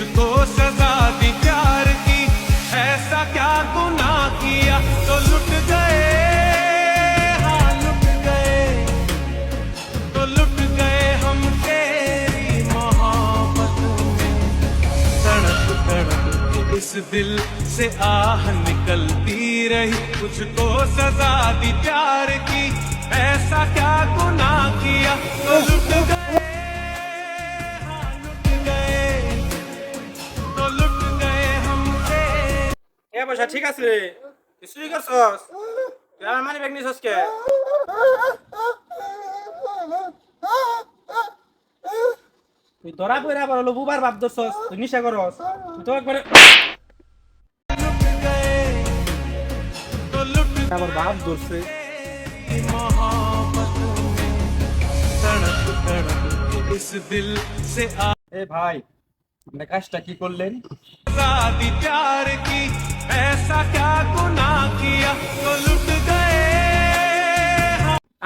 मुझको सजा दी प्यार की, ऐसा क्या गुनाह किया तो लुट गए, हाँ लुट गए, तो लुट गए हम तेरी मोहब्बत में। तड़प तड़प के इस दिल से आह निकलती रही, मुझको सजा दी प्यार की, ऐसा क्या गुनाह किया तो लुट गए, हाँ लुट गए, तो लुट गए हम तेरे। এ বসা ঠিক আছে রে, তুই চুরি করছস? তুই আমার মানি ব্যাগ নিছস কে? তুই ধরা পড়ে আবার হলো বুবার বাপ ধরছস, তুই নিশা করস, তুই তো একবারে तो लुट আবার বাপ ধরছে। मोहब्बत में, तड़प तड़प के इस दिल से এ ভাই, আপনি কাজটা কি করলেন? आजादी प्यार की, ऐसा क्या गुनाह किया तो लुट गए।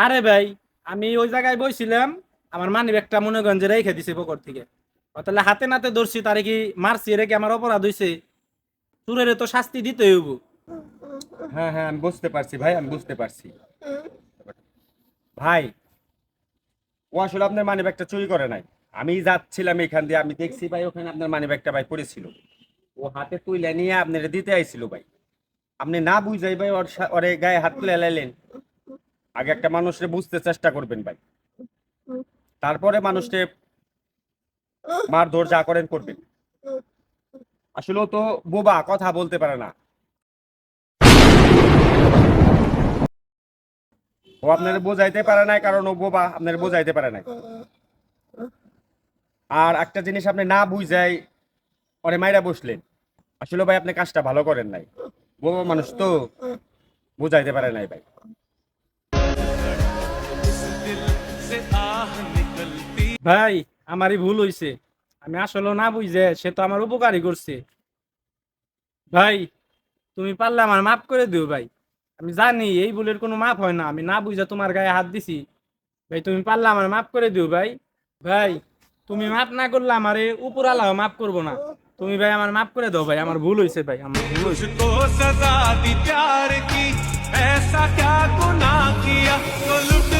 আরে ভাই, আমি ওই জায়গায় বইছিলাম, আমার মানি ব্যাগটা মনে করেন যে রেখে দিছে পকেট থেকে। তাহলে হাতে নাতে ধরছি, তারে কি মারছি, এরে কি আমার অপরাধ হইছে? চুরের তো শাস্তি দিতে হইব। হ্যাঁ হ্যাঁ, আমি বুঝতে পারছি ভাই, আমি বুঝতে পারছি। ভাই, ও আসলে আপনার মানি ব্যাগটা চুরি করে নাই। আমি যাচ্ছিলাম এখান দিয়ে, আমি দেখছি ভাই ওখানে আপনার মানি ব্যাগটা ভাই পড়েছিল। ও হাতে তুলে নিয়ে আপনার দিতে আইছিল ভাই। আপনি না বুঝাই ভাই ওরে গায়ে হাত তুলে লাইলেন। আগে একটা মানুষকে বুঝতে চেষ্টা করবেন ভাই, তারপরে মানুষকে মারধর যা করেন করবেন। আসলে ও তো বোবা, কথা বলতে পারে না। ও আপনার বোঝাইতে পারে না, কারণ ও বোবা, আপনার বোঝাইতে পারে না। আর একটা জিনিস আপনি না বুঝাই ওরে মাইরা বসলেন, আসলে ভাই আপনি কাজটা ভালো করেন নাই। বোবা মানুষ তো, বোঝাইতে পারে নাই ভাই। इस दिल से आह निकलती, ভাই, আমারই ভুল হইছে। আমি আসলে না বুঝে, সে তো আমার উপকারই করছে। ভাই, তুমি পারলে আমার মাফ করে দিও ভাই। আমি জানি এই ভুলের কোনো মাফ হয় না, আমি না বুঝে তোমার গায়ে হাত দিছি। ভাই, তুমি পারলে আমার মাফ করে দিও ভাই। ভাই, তুমি মাফ না করলে আমারে উপরালাও মাফ করবো না। তুমি ভাই আমার মাফ করে দাও ভাই, আমার ভুল হইছে ভাই, আমার ভুল হইছে। मुझको सजा दी प्यार की, ऐसा क्या गुनाह किया तो लुट